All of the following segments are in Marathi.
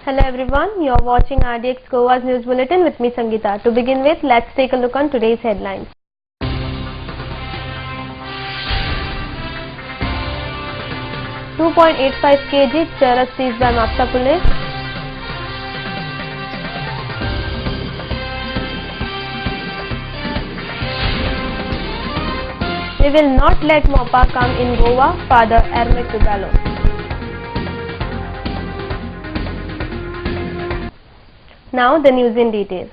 Hello everyone, you are watching RDX Goa's News Bulletin with me Sangeeta. To begin with, let's take a look on today's headlines. .85 kg charas seized by Mapsa police. We will not let MOPA come in Goa, Father Ermit Riballo. Now the news in detail.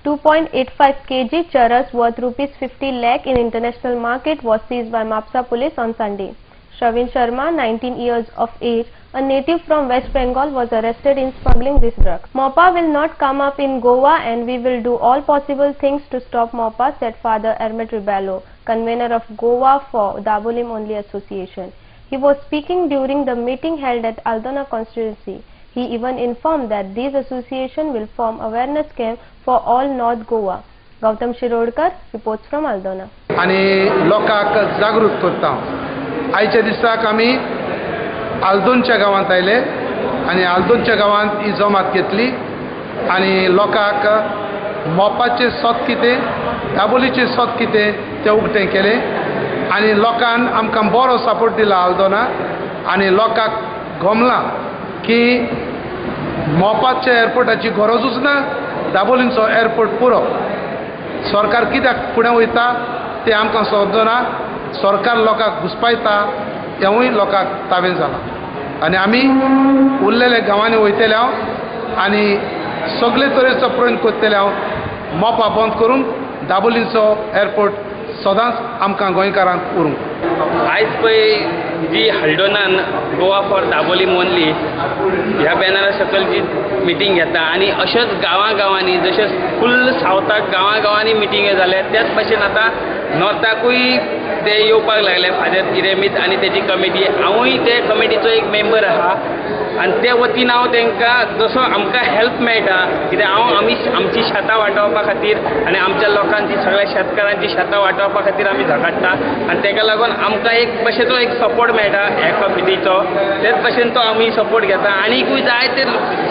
2.85 kg charas worth rupees 50 lakh in international market was seized by Mapsa police on Sunday. Shavin Sharma, 19 years of age, a native from West Bengal, was arrested in smuggling this drug. MOPA will not come up in Goa and we will do all possible things to stop MOPA, said Father Ermit Riballo, convener of Goa for Dabolim Only Association. He was speaking during the meeting held at Aldona constituency. He even informed that this association will form awareness camp for all North Goa. Gautam Shirodkar reports from Aldona. आणि लोकांक जागृत करता. आयच्या दिसाक आमी आल्दोनच्या गांवांत आयले आणि आल्दोनच्या गांवांत ही जमात घेतली आणि लोकांक मोपाचे सोद कितें दाबोलीचे सोद कितें तें उक्तें केलें आणि लोकांन आमकां बरो सपोर्ट दिला आल्दोना आणि लोकांक गमला की मोपाच्या एअरपोर्टाची गरजूच ना, दाबोलींचो एअरपोर्ट पुरो. सरकार कित्याक फुडें वयता तें आमकां समजना. सरकार लोकांक घुस्पायता हेंवूय लोकांक ताबें जालां आनी आमी उरलेल्या गांवांनी वयतले हांव आनी सगळे तरेचो प्रयत्न करतले हांव मोपा बंद करून दाबोलींचो एअरपोर्ट सदांच आमकां गोंयकारांक उरूंक. आयज पळय जी हल्डोनान गोवा फॉर दाबोलीम ओन्ली ह्या बॅनरा सकयल जी मिटींग घेता आनी अशेंच गांवांनी जशें फुल्ल सावथाक गांवांनी मिटींगे जाल्या त्याच भशेन आतां नॉर्थाकूय ते येवपाक लागले. फादर इरेमीत आनी तेजी कमिटी, हांवूय ते कमिटीचो एक मेंबर आहा आनी ते वतीन हांव तांकां जसो आमकां हेल्प मेळटा कित्याक आमची शेतां वाटावपा खातीर आनी आमच्या लोकांची सगळ्या शेतकारांची शेतां वाटावपा खातीर आमी झगडटा आनी ताका लागून आमकां एक भशेचो एक सपोर्ट मेळटा ह्या कमिटीचो. तेच भशेन तो आमी सपोर्ट घेता. आनीकूय जायते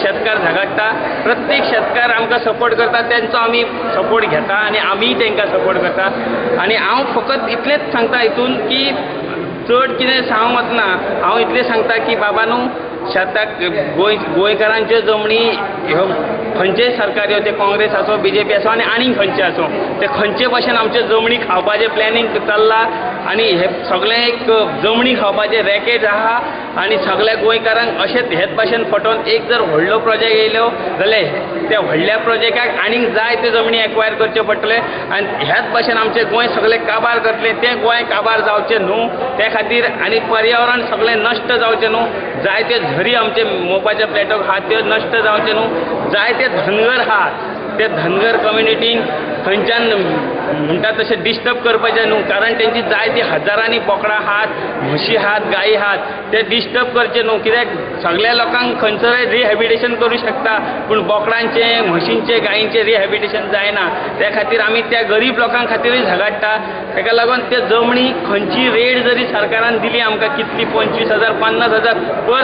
शेतकार झगडटा, प्रत्येक शेतकार आमकां सपोर्ट करता तेंचो आमी सपोर्ट घेता आनी आमीय तांकां सपोर्ट करता. आनी हांव फकत इतलेंच सांगता हितून की चड कितें सांगूंक वचना. हांव इतलें सांगता की बाबा न्हू शेताक गोंयकारांच्यो जमनी ह्यो खंयचेय सरकार येवं, ते काँग्रेस आसूं BJP आसूं आनी खंयचे आसूं, ते खंयचे भशेन आमच्यो जमनी खावपाचें प्लॅनिंग चल्लां आनी हे सगळें एक जमनी खावपाचें रॅकेट आहा आनी सगळ्या गोंयकारांक अशेंच हेच भशेन फटोवन एक जर व्हडलो प्रोजेक्ट येयलो जाल्यार त्या व्हडल्या प्रोजेक्टाक आनीक जाय त्यो जमनी एक्वायर करच्यो पडटले आनी ह्याच भशेन आमचें गोंय सगळें काबार करतलें. तें गोंय काबार जावचें न्हू त्या खातीर आनी पर्यावरण सगळें नश्ट जावचें न्हू. जायत्यो झरी आमचे मोपाच्या प्लेटो आहात त्यो नश्ट जावचे न्हू. जायते धनगर आहात ते धनगर कम्युनिटीक खंयच्यान म्हणटा तशें डिस्टर्ब करपाचें न्हू. कारण तेंची जायती हजारांनी बोकडां आहात, म्हशी आहात, गायी आहात, ते डिस्टर्ब करचे न्हू. कित्याक सगळ्या लोकांक खंयसरय रिहॅबिलिटेशन करूं शकता पूण बोकडांचें, म्हशींचें, गायींचें रिहॅबिलिटेशन जायना. त्या खातीर आमी त्या गरीब लोकां खातीरूय झगडटा. ताका लागून ते जमनी खंयची रेट जरी सरकारान दिली आमकां कितली 25,000 50,000 पर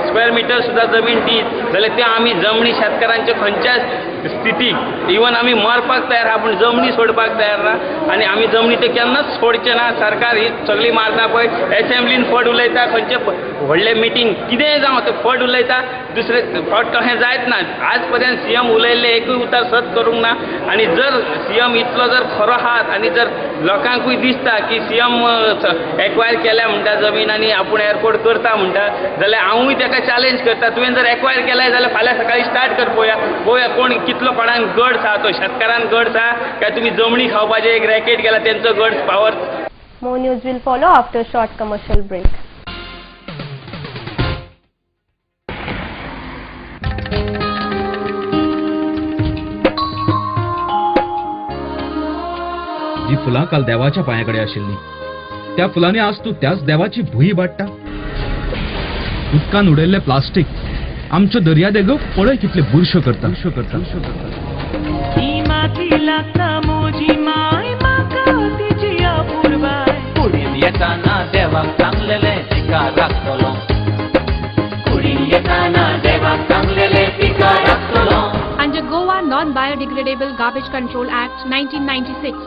स्क्वेअर मिटर सुद्दां जमीन दी जाल्यार त्यो आमी जमनी शेतकारांच्यो खंयच्याच स्थितीक इवन आमी मरपाक तयार आहा पूण जमनी सोडपाक तयार ना आनी आमी जमनी ते केन्नाच सोडचे ना. सरकार ही सगळी मारता पळय, एसेंब्लीन फट उलयता, खंयचे व्हडले मिटींग कितेंय जावं ते फट उलयता, दुसरे फट तशें जायत ना. आज पर्यंत CM उलयल्ले एकूय उतार सत करूंक ना आनी जर CM इतलो जर खरो आहात आनी जर लोकांकूय दिसता की CM एक्वायर केल्या म्हणटा जमीन आनी आपूण एअरपोर्ट करता म्हणटा जाल्यार हांवूय ताका चॅलेंज करता. तुवें जर एक्वायर केल्याय जाल्यार फाल्यां सकाळी स्टार्ट कर पळोवया कोण कितलो कोणाक गड्स आहा, तो शेतकारांक गड्स आहा काय तुमी जमनी खावपाचें एक रॅकेट केला तेंचो gods power. More news will follow after a short commercial break. जी फुलां काल देवाच्या पांयाकडे आशिल्ली त्या फुलांनी आज तू त्याच देवाची भुई वाडटा. उदकान उडयल्ले प्लास्टीक आमच्यो दर्या देगो पळय कितले बुरश्यो करता. येताना देवाक सांगलेले तिका राखतलो. कुडीन येताना देवाक सांगलेले Uniform Biodegradable Garbage Control Act 1996.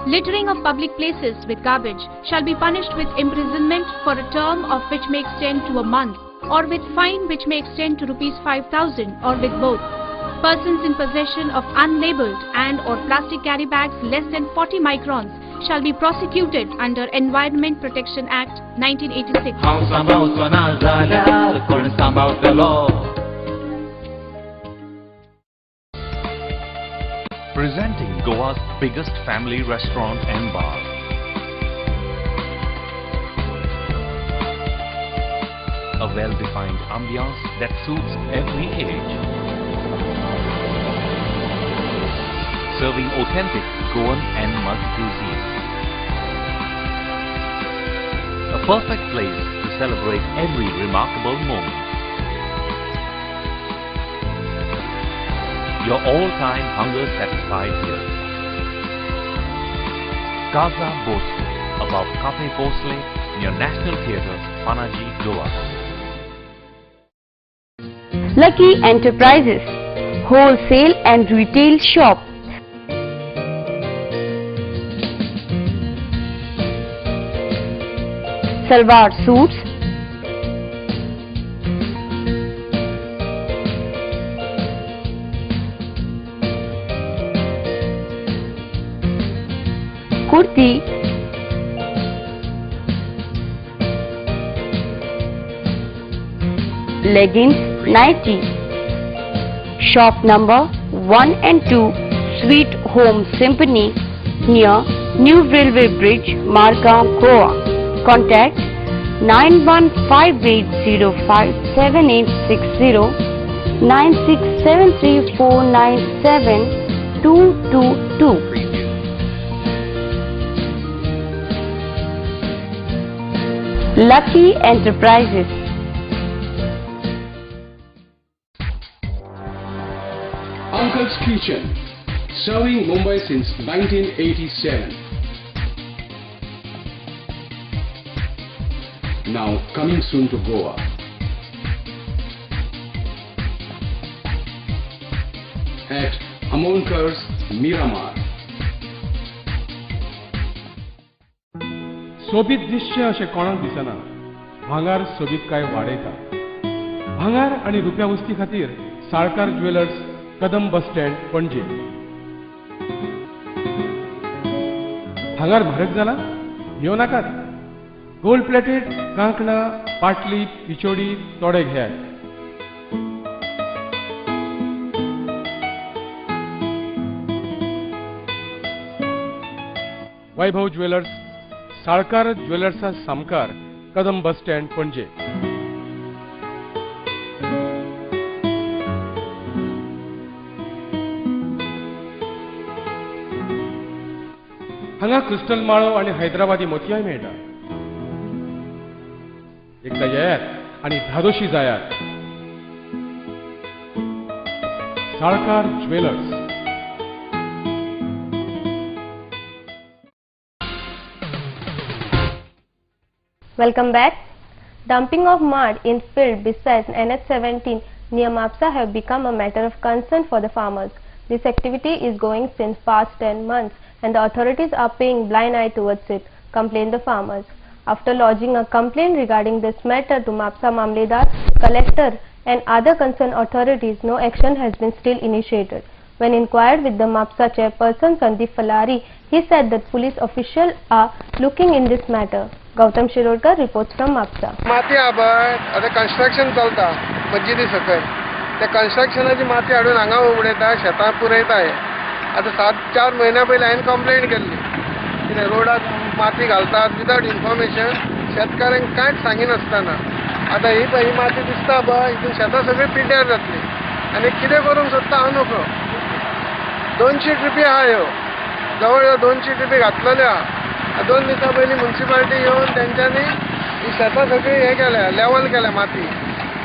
Littering of public places with garbage shall be punished with imprisonment for a term of which may extend to a month, or with fine which may extend to ₹5,000, or with both. Persons in possession of unlabeled and or plastic carry bags less than 40 microns shall be prosecuted under Environment Protection Act 1986. हांव सांबाळचो ना जाल्यार कोण सांबाळटलो. Presenting Goa's biggest family restaurant and bar. A well-defined ambiance that suits every age. Serving authentic Goan and mud cuisine. A perfect place to celebrate every remarkable moment. Your all-time hunger satisfied here. Casa Bosco, above Cafe Bosle, near National Theatre, Panaji, Goa. Lucky Enterprises, wholesale and retail shop. Salwar suits, kurti, leggings, nighty. Shop number 1 and 2, Sweet Home Symphony, near New Railway Bridge, Margam, Goa. Contact 9158057860 9673497222. Lucky Enterprises. Uncle's Kitchen, serving Mumbai since 1987. Now coming soon to Goa. At Amonkar's Miramar. सोबीत दिसचे अशें कोणाक दिसना. भांगार सोबीत काय वाडयता. भांगार आनी रुप्या वस्ती खातीर Salkar jewellers, Kadam bus stand, पणजे. भांगार म्हारग जाला? घेवं नाकात. गोल्ड प्लेटेड कांकणां, पाटली, पिचोडी तोडे घेयात. वैभव ज्वेलर्स, साळकार ज्वेलर्सा सामकार, कदम बस स्टँड, पणजे. हांगा क्रिस्टल माळो आनी हैदराबादी मोतयाय मेळटा. एकदा येयात आनी धादोशी जायात. Salkar jewellers. Welcome back. Dumping of mud in field besides NH17 near Mapsa have become a matter of concern for the farmers. This activity is going since past 10 months and the authorities are paying blind eye towards it, complain the farmers. After lodging a complaint regarding this matter to Mapsa Mamledar, collector and other concerned authorities, no action has been still initiated. When inquired with the Mapsa chairperson Sandeep Falari, he said that police officials are looking in this matter. Gautam Shirodkar reports from Mapsa. माती आबट आता कन्स्ट्रक्शन चलता मस्जिदी सकयल. त्या कन्स्ट्रक्शनाची माती हाडून हांगा उडयता, शेतां पुरयताय. आता 7-4 महिन्या पयलीं हांवें कंप्लेंट केल्ली. कितें रोडाक माती घालतात विदाउट इन्फॉर्मेशन, शेतकाऱ्यांक कांयच सांगिनासतना. आता ही माती दिसता पळय, हितून शेतां सगळीं पिड्ड्यार जातली. आनी कितें करूंक सोदता हांव नको. 200 ट्रिपी आहा ह्यो, जवळ जवळ 200 ट्रिपी घातलेल्यो आहा. 2 दिसां पयलीं म्युन्सिपालिटी येवन तेंच्यांनी ही शेतां सगळी हें केल्या, लेवल केल्या माती.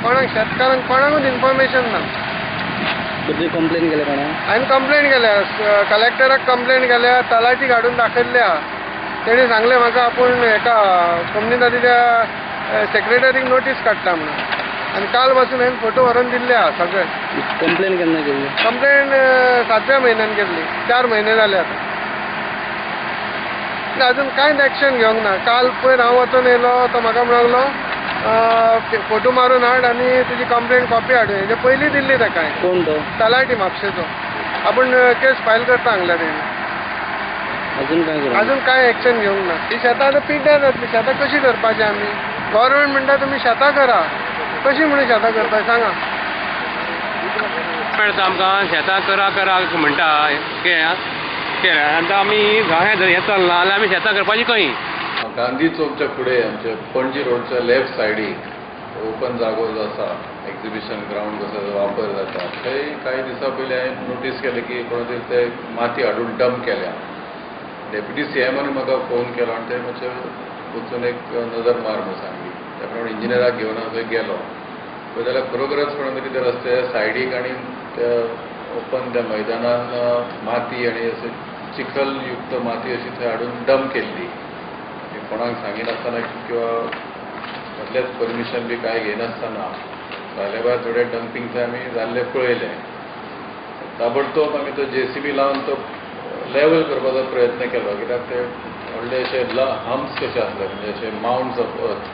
कोणाक शेतकारांक कोणाकूच इन्फॉर्मेशन ना. कंप्लेन केल्या कोणाक? हांवें कंप्लेंट केल्या, कलेक्टराक कंप्लेंट केल्या, तलाटी काडून दाखयल्ली आहा. तेणी सांगलें म्हाका आपूण हेका कम्युनिटीच्या सेक्रेटरीक नोटीस काडटा म्हणून. आणि काल पासून हांवें फोटो व्हरून दिल्ले आहा सगळे. कंप्लेन केन्ना केल्ली? कंप्लेंट 7व्या म्हयन्यान केल्ली. 4 म्हयने जाले आतां. अजून कांयच एक्शन घेवंक ना. काल पयर हांव वचून येयलो तो म्हाका म्हणलो फोटो मारून हाड आनी तुजी कंप्लेंट कॉपी हाड. हेजे पयलीं दिल्ली ताका. कोण तो? तलाटी म्हापशेचो. आपूण केस फायल करता हांगल्या तेणी. अजून कांय एक्शन घेवंक ना. ही शेतां आतां पिड्ड्यार जातली. शेतां कशी करपाची आमी? गव्हर्मेंट म्हणटा तुमी शेतां करा. कशी म्हणून शेतां करता सांगा? आमकां शेतां करा करा म्हणटा आतां आमी हें चलना जाल्यार आमी शेतां करपाची खंय? गांधी चौकच्या फुडें आमचे पणजी रोडच्या लेफ्ट सायडीक ओपन जागो जो आसा एक्झिबिशन ग्राउंड कसो वापर जाता थंय कांय दिसा पयलीं हांवें नोटीस केलें की कोण तरी ते माती हाडून डंप केल्या. डेप्युटी CMान म्हाका फोन केलो आनी ते मातशें वचून एक नजर मार म्हणून सांगली. त्या प्रमाणे इंजिनियराक घेवन हांव थंय गेलो. पळय जाल्यार खरोखरच कोण तरी ते रस्ते सायडीक आनी त्या ओपन त्या मैदानान माती आनी अशें चिखल युक्त माती अशी थंय हाडून डंप केल्ली. कोणाक सांगिनासतना किंवा म्हटलेच परमिशन बी कांय घेयनासतना जाल्या भायर थोडे डंपिंग थंय आमी जाल्ले पळयले. ताबडतोब आमी तो JCB लावन तो लेवल करपाचो प्रयत्न केलो. कित्याक ते व्हडले अशे हम्प्स कशे आसले म्हणजे अशे माउंट्स ऑफ अर्थ.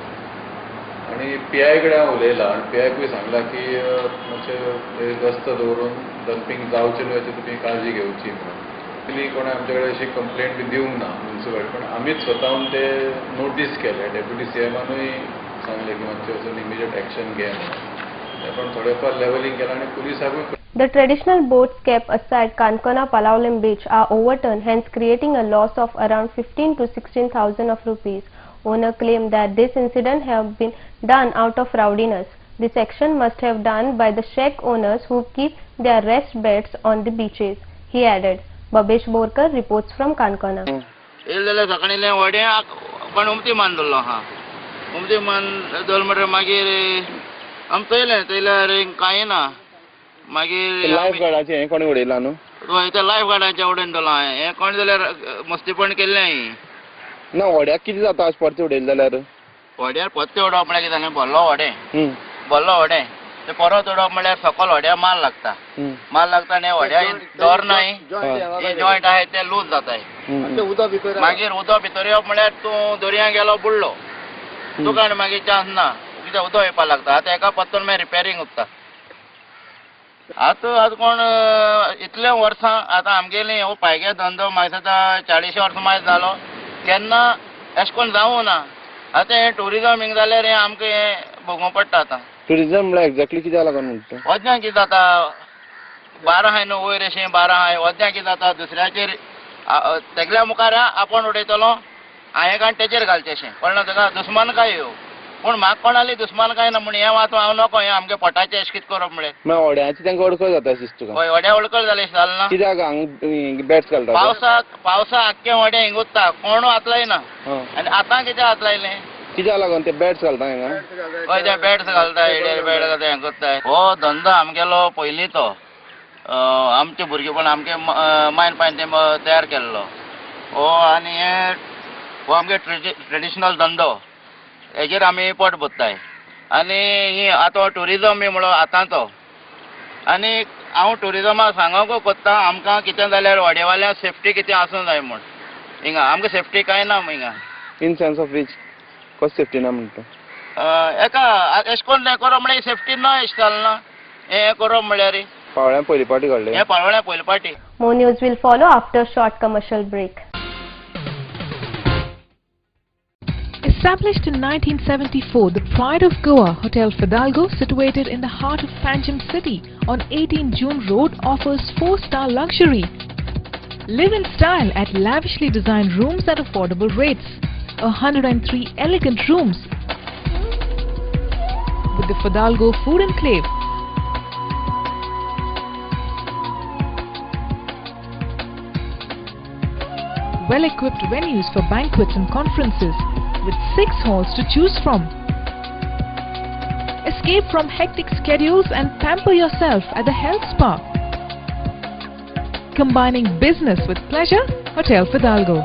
आनी PI कडेन हांव उलयलां आनी PIकूय सांगलां की मातशें गस्त दवरून डंपिंग जावचें न्हू हाची तुमी काळजी घेवची म्हणून. पयलीं कोणें आमचे कडेन अशी कंप्लेंट बी दिवंक ना म्युनिसिपालिटी. पण आमीच स्वताहून ते नोटीस केले. डेप्युटी CMानूय सांगलें की मातशें वचून इमिजिएट एक्शन घे म्हणून. पण थोडेफार लेवलिंग केलां आनी पुलिसाकूय. The traditional boats kept aside Kankana Palaulim beach are overturned, hence creating a loss of around 15 to 16,000 of rupees. Owner claimed that this incident have been done out of rowdiness. This action must have done by the shack owners who keep their rest beds on the beaches. He added. Babesh Borkar reports from Kankana. इल्लेले सकाळीले वड्याक पण उमती मान दल्लो हा. उमती मान दोल म्हणल्यार मागीर आम तयल्यार कांय ना. मागीर लायफ गार्डाचे हे कोणी उडयला न्हू? हय ते लायफ गार्डाचे उडोवन दवरला हांवें. हें कोण जाल्यार मस्तीपण केल्लें. ना वड्याक कितें जाता अशें परते उडयले जाल्यार? वड्यार परते उडोवप म्हळ्यार कितें जालें भरलो व्हडें ते परत उडोवप म्हळ्यार सकयल व्हड्या माल लागता. माल लागता आनी व्हड्या दोर नाय जॉयंट आहाय ते लूज जाताय. मागीर उदक भितर येवप म्हळ्यार तूं दर्यांत गेलो बुडलो तुका आनी मागीर चान्स ना. कित्याक उदक येवपाक लागता. आतां एका पत्तन मागीर रिपेरिंग उरता. आतां कोण इतले वर्सां आतां आमगेली हो पायगे धंदो म्हाका आतां 40 वर्सां मायज जालो केन्ना अशें करून जावूं ना. आतां हें टुरिजम हिंग जाल्यार हें आमकां हें भोगोवं पडटा. आतां टुरिजम म्हळ्यार एक्झॅक्टली कित्याक लागून म्हणटा? वज्ञां कितें जाता 12 आहाय न्हू वयर अशें 12 आहाय. वज्ञां कितें जाता दुसऱ्याचेर तेगल्या मुखार आपूण उडयतलो हांवें काय तेचेर घालचें अशें कळना ताका दुस्मानकाय येवं. पूण म्हाका कोणाली दुस्मानकाय ना म्हण हें वाचून हांव नको हें आमगे पोटाचें अशें कितें करप म्हणलें. व्हड्याची तांकां अडकळ जाता दिसता तुका? हय व्हड्या अडकळ जालें जालें ना. कित्याक हांगा बॅट्स घालता? पावसाक आख्खें व्हडें हिंग उत्ता कोणू हातलाय ना. आनी आतां कितें हातलायलें? कित्याक लागून ते बॅट्स घालता हिंगा? हय ते बॅट्स घालता हेडेर बॅट घालता हें करताय. हो धंदो आमगेलो पयलीं तो आमचे भुरगेपण आमगे मायन पायन ते तयार केल्लो हो. आनी हो आमगे ट्रेडिशनल धंदो हेजेर आमी पोट भरताय. आनी ही आतां टुरिजम बी म्हणून आतांचो. आनी हांव टुरिजमाक सांगोकूच कोत्ता आमकां कितें जाल्यार व्हडेवाल्यांक सेफ्टी कितें आसूं जाय म्हूण. हिंगा आमकां सेफ्टी कांय ना हिंगा. इन सेन्स ऑफ वीच कशें सेफ्टी ना म्हणटा? एका अशें करून हें करप म्हळ्यार सेफ्टी ना अशें जालना. हें करप म्हळ्यार पावळ्या पयली पाटी घडलें. हें पावळ्या पयली पाटी. More news will follow after short commercial break. Established in 1974, the Pride of Goa, Hotel Fidalgo, situated in the heart of Panjim city on 18 June Road, offers 4-star luxury. Live in style at lavishly designed rooms at affordable rates. 103 elegant rooms with the Fidalgo Food Enclave. Well-equipped venues for banquets and conferences, with 6 halls to choose from. Escape from hectic schedules and pamper yourself at the health spa. Combining business with pleasure, Hotel Fidalgo.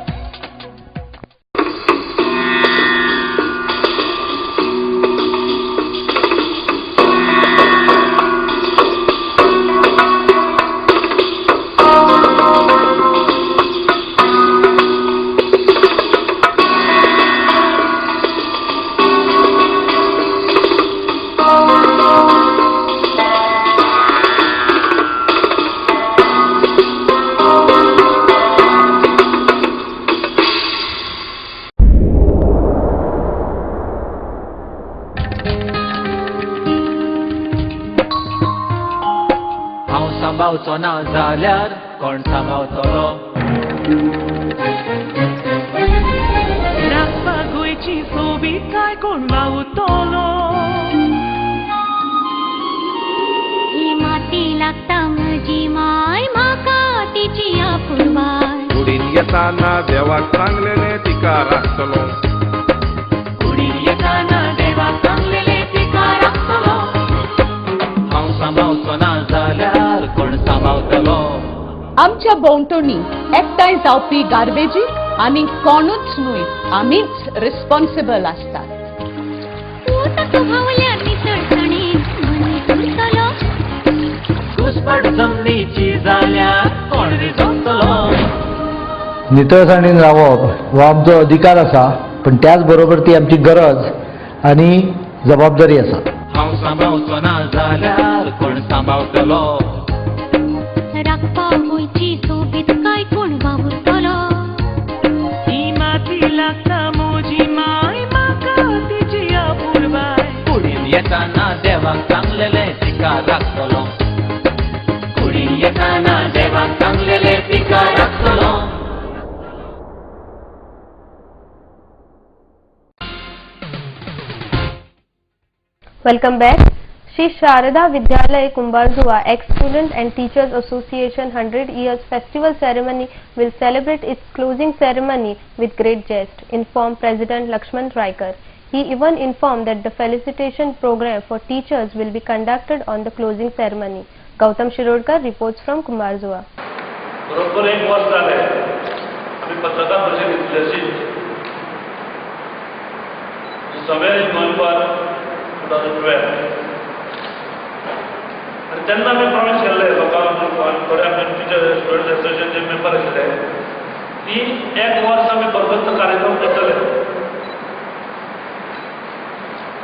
सांबाळचो ना जाल्यार कोण सांबाळतलो राखपाक गोंयची सोबीतकाय कोण वावुरतलो ही माती लागता म्हजी माय म्हाका तिची आपुरबाय कुडीन येताना देवाक सांगलेले तिका राखतलो कुडीन येताना देवाक सांगलेले तिका राखतलो हांव सांबाळचो ना जाल्यार कोण सांबाळतलो आमच्या भोंवतणी एकठांय जावपी गार्बेजीक आमी कोणूच न्हय आमीच रिस्पॉन्सिबल आसतात घुसपट जमनीची जाल्यार कोण रिजवतलो नितळसाणीन रावप हो आमचो अधिकार आसा पण त्याच बरोबर ती आमची गरज आनी जबाबदारी आसा हांव सांबाळचो ना जाल्यार कोण सांबाळतलो राखपाक गोंयची सोबीतकाय कोण वावुरतलो ही माती लागता म्हजी माय म्हाका तिची आपुरबाय कुडीन येताना देवाक सांगलेले तिका राखतलो कुडीन येताना देवाक सांगलेले तिका राखतलो Welcome back. Shri Sharada Vidyalaya Kumbarzua Ex-Student and Teachers Association 100 Years Festival Ceremony will celebrate its closing ceremony with great zest, informed President Lakshman Raikar. He even informed that the felicitation program for teachers will be conducted on the closing ceremony. Gautam Shirodkar reports from Kumbarzua. बरोबर एक वर्ष झाले आम्ही पत्रकार परिषद घेतल्याची सगळे नोव्हेंबर 2012 आणि त्यांना मी प्रॉमिस केले लोकांना थोडे आम्ही टीचर स्टुडंट असोसिएशनचे मेंबर आशिल्ले की एक वर्ष आम्ही बरगत कार्यक्रम करतले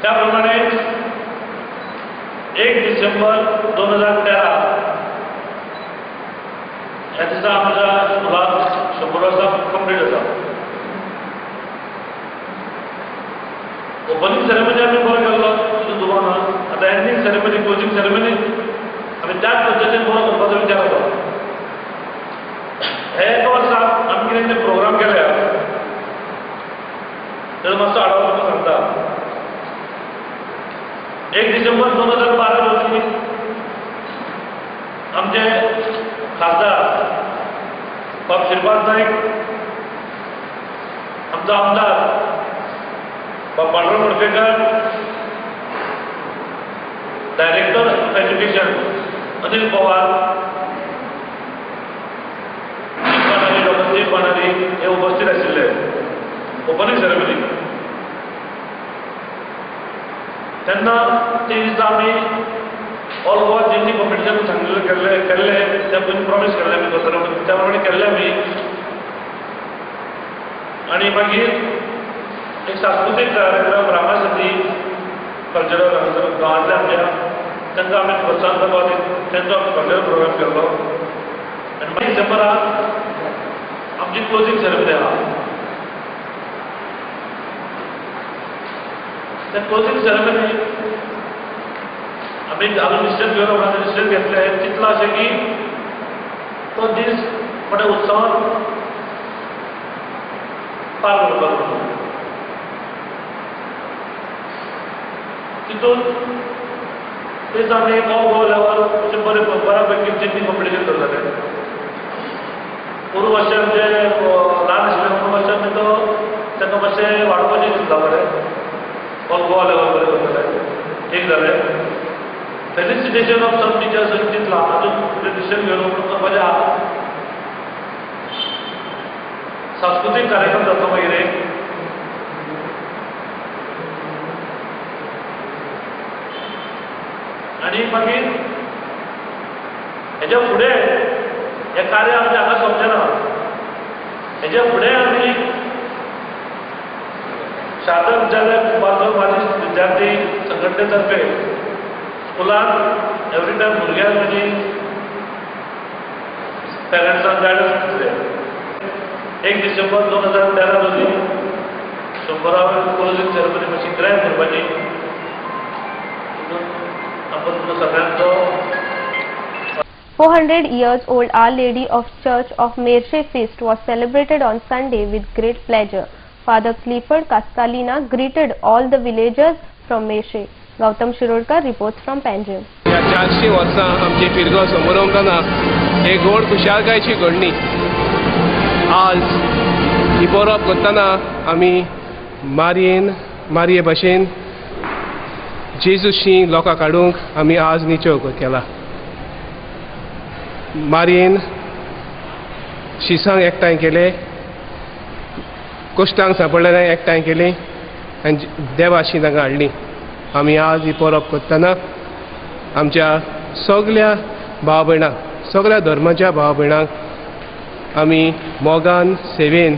त्याप्रमाणे 1 डिसेंबर 2013 ह्या दिसा आमच्या स्कुलाक 100 वर्सां कंप्लीट आसा ओपनिंग सेरेमनी आम्ही बरो केल्लो तुजो दुबाव ना आतां एंडिंग सेरेमनी क्लोजिंग सेरेमनी आमी त्याच पद्दतीन बरो करपाचो विचार आसा हे एक वर्साक आमी कितें कितें प्रोग्राम केल्या ताचो मातसो आढावो तुमकां सांगता 1 डिसेंबर 2012 रोजी आमचे खासदार बाब श्रीपाद नाईक आमचो आमदार Bab Pandurang Morjekar director of education Anil Pawar doctor Dev Banari हे उपस्थित आशिल्ले ओपनिंग सेरेमनी तेन्ना ते दिसा आमी ऑल गोवा जेन्नी कॉम्पिटिशन सांगिल्लें केल्लें त्या पयलीं प्रॉमिस केल्लें आमी करतले त्या प्रमाणे केल्लें आमी आनी मागीर एक सांस्कृतीक कार्यक्रम रामासती कल्चरल गांवांतल्या आमच्या तांकां आमी प्रोत्साहन करपाक तेंचो कल्चरल प्रोग्राम केल्लो आनी मागीर डिसेंबराक आमची क्लोजिंग सेरेमनी आहा त्या क्लोजिंग सेरेमनी आमी हांवें निश्चय घेवन निश्चय घेतलें चिंतलां अशें की तो दीस मोठ्या उत्सवान पार करपाक म्हणून तितून तेच आमी ऑल गोवा लेवल अशें बऱ्यापैकी जितली कॉम्पिटिशन करताले पूर्व अशें म्हणजे ल्हान आशिल्ले पूर्व अशें आमी तो ताका मातशें वाडोवपाचें चिंतला बरें ऑल गोवा लेवल बरें करतले एक जालें फेलिसिटेशन ऑफ सम टिचर्स अशें चिंतलां अजून डिसिजन घेवन करपाचें आहा सांस्कृतीक कार्यक्रम जाता मागीर एक आनी मागीर हेच्या फुडें हें कार्य आमचें हांगा सोंपचें ना हेच्या फुडें आमी शारदा विद्यालय कुंभारकर माजी विद्यार्थी संघटने तर्फे स्कुलान एवरी टायम भुरग्यांक आनी पेरंट्सांक गायडन्स दितले 1 डिसेंबर 2013 रोजी 100वी क्लोजिंग सेरेमनी मातशी ग्रँड करपाची 400 years old Our Lady of Church of Mersey feast was celebrated on Sunday with great pleasure. Father Clifford Castalina greeted all the villagers from Mersey. Gautam Shirodkar reports from Panjim. ह्या 400 वर्सां आमची पिरगो समोर आमकां एक गोड खुशालकायेची घडणी. आज ही परब करतना आमी मारये भाशेन जेजूशी लोकां काडूंक आमी आज निचोव केला. मारयेन शिसांक एकठांय केले, कश्टांक सांपडलेल्यांक एकठांय केली आनी देवाशी तांकां हाडली. आमी आज ही परब करतना आमच्या सगळ्या भाव भयणांक, सगळ्या धर्माच्या भाव भयणांक आमी मोगान सेवेन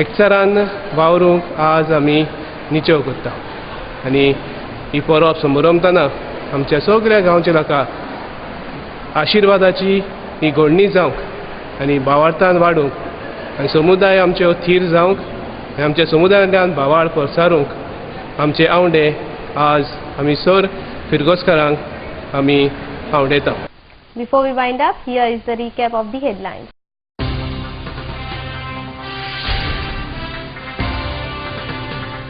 एकचारान वावरूंक आज आमी निचोव करता. आनी ही परब समोरमतना आमच्या सगळ्या गांवच्या लोकांक आशिर्वादाची ही घडणी जावंक आनी भावार्थान वाडूंक आनी समुदाय आमच्यो थीर जावंक आनी आमच्या समुदायांतल्यान भावार्थ प्रसारूंक आमचे आवंडे आज आमी सर फिरगोसकारांक आमी आवडयता. Before we wind up, here is the recap of the headlines.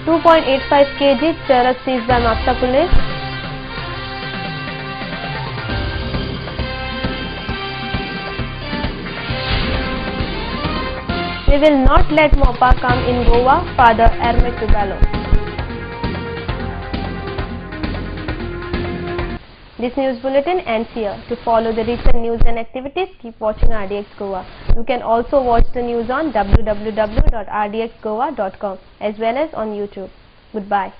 .85 kg charas seized by Mapsa police. We will not let MOPA come in Goa, Father Hermet Tuballo. This news bulletin ends here. To follow the recent news and activities, keep watching RDX Goa. You can also watch the news on www.rdxgoa.com as well as on YouTube. Goodbye.